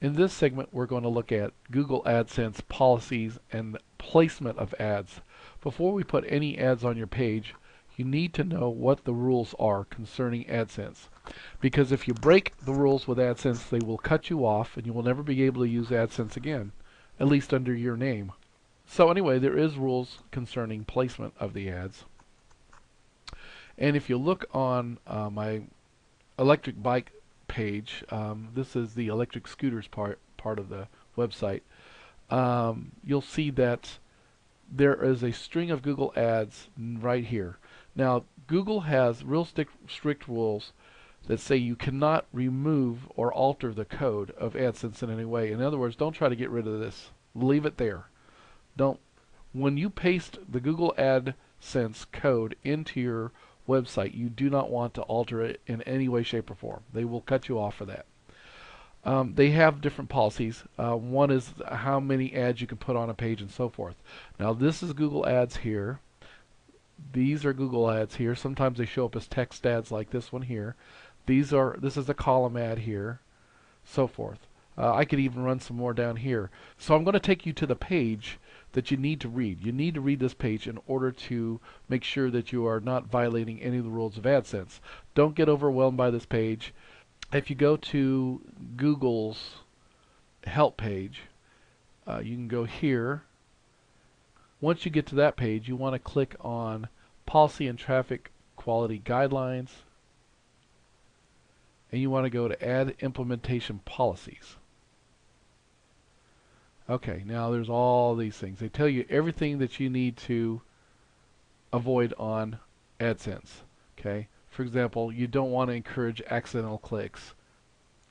In this segment, we're going to look at Google AdSense policies and placement of ads. Before we put any ads on your page, you need to know what the rules are concerning AdSense. Because if you break the rules with AdSense, they will cut you off and you will never be able to use AdSense again, at least under your name. So anyway, there is rules concerning placement of the ads. And if you look on my electric bike page, this is the electric scooters part of the website, you'll see that there is a string of Google ads right here. Now, Google has real strict rules that say you cannot remove or alter the code of AdSense in any way. In other words, don't try to get rid of this. Leave it there. Don't. When you paste the Google AdSense code into your website, you do not want to alter it in any way, shape, or form. They will cut you off for that. They have different policies. One is how many ads you can put on a page and so forth. Now this is Google Ads here. These are Google Ads here. Sometimes they show up as text ads like this one here. This is a column ad here, so forth. I could even run some more down here. So I'm going to take you to the page that you need to read. You need to read this page in order to make sure that you are not violating any of the rules of AdSense. Don't get overwhelmed by this page. If you go to Google's help page, you can go here. Once you get to that page, you want to click on Policy and Traffic Quality Guidelines, and you want to go to Ad Implementation Policies. Okay, now there's all these things. They tell you everything that you need to avoid on AdSense. Okay, for example, you don't want to encourage accidental clicks.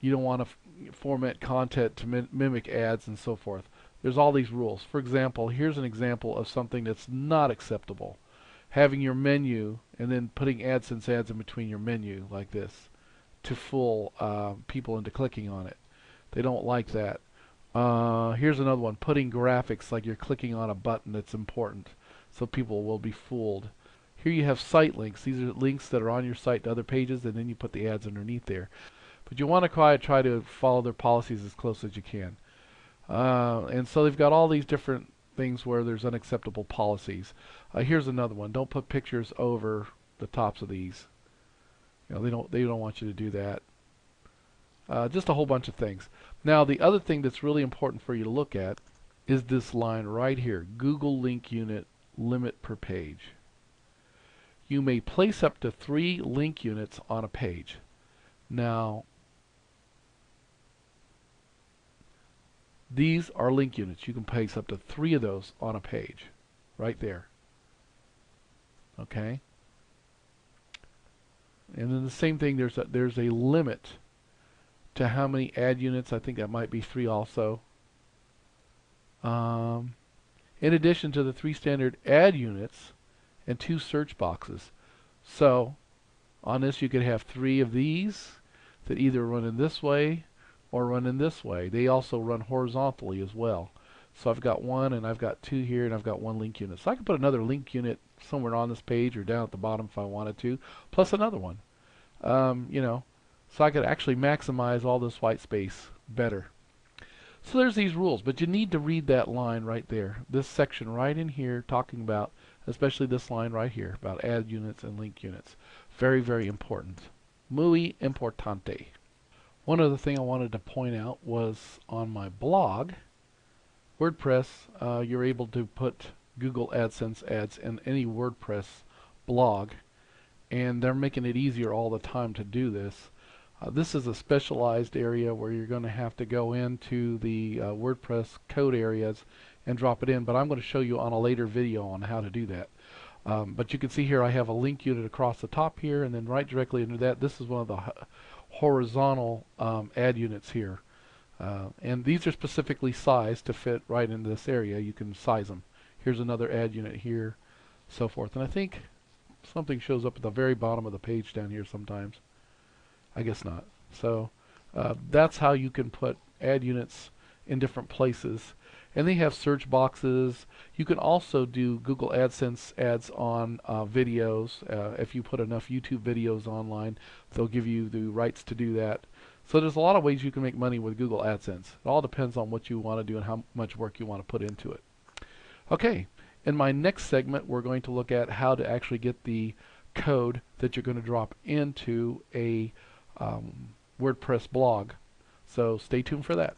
You don't want to format content to mimic ads and so forth. There's all these rules. For example, here's an example of something that's not acceptable. Having your menu and then putting AdSense ads in between your menu like this to fool people into clicking on it. They don't like that. Here's another one, putting graphics like you're clicking on a button that's important, so people will be fooled. Here you have site links. These are links that are on your site to other pages, and then you put the ads underneath there. But you want to try to follow their policies as close as you can. And so they've got all these different things where there's unacceptable policies. Here's another one. Don't put pictures over the tops of these. You know, they don't want you to do that. Just a whole bunch of things. Now, the other thing that's really important for you to look at is this line right here, Google Link Unit Limit per Page. You may place up to 3 link units on a page. Now, these are link units. You can place up to 3 of those on a page, right there. Okay? And then the same thing, there's a limit to how many ad units. I think that might be 3 also. In addition to the 3 standard ad units and 2 search boxes. So on this you could have 3 of these that either run in this way or run in this way. They also run horizontally as well. So I've got 1 and I've got 2 here and I've got 1 link unit. So I can put another link unit somewhere on this page or down at the bottom if I wanted to, plus another one. You know, so I could actually maximize all this white space better. So there's these rules, but you need to read that line right there. This section right in here talking about, especially this line right here, about ad units and link units. Very, very important. Muy importante. One other thing I wanted to point out was on my blog, WordPress, you're able to put Google AdSense ads in any WordPress blog, and they're making it easier all the time to do this. This is a specialized area where you're going to have to go into the WordPress code areas and drop it in, but I'm going to show you on a later video on how to do that. But you can see here I have a link unit across the top here, and then right directly under that, this is one of the horizontal ad units here. And these are specifically sized to fit right into this area. You can size them. Here's another ad unit here, so forth. And I think something shows up at the very bottom of the page down here sometimes. I guess not. So that's how you can put ad units in different places. And they have search boxes. You can also do Google AdSense ads on videos. If you put enough YouTube videos online, they'll give you the rights to do that. So there's a lot of ways you can make money with Google AdSense. It all depends on what you want to do and how much work you want to put into it. Okay, in my next segment, we're going to look at how to actually get the code that you're going to drop into a WordPress blog. So stay tuned for that.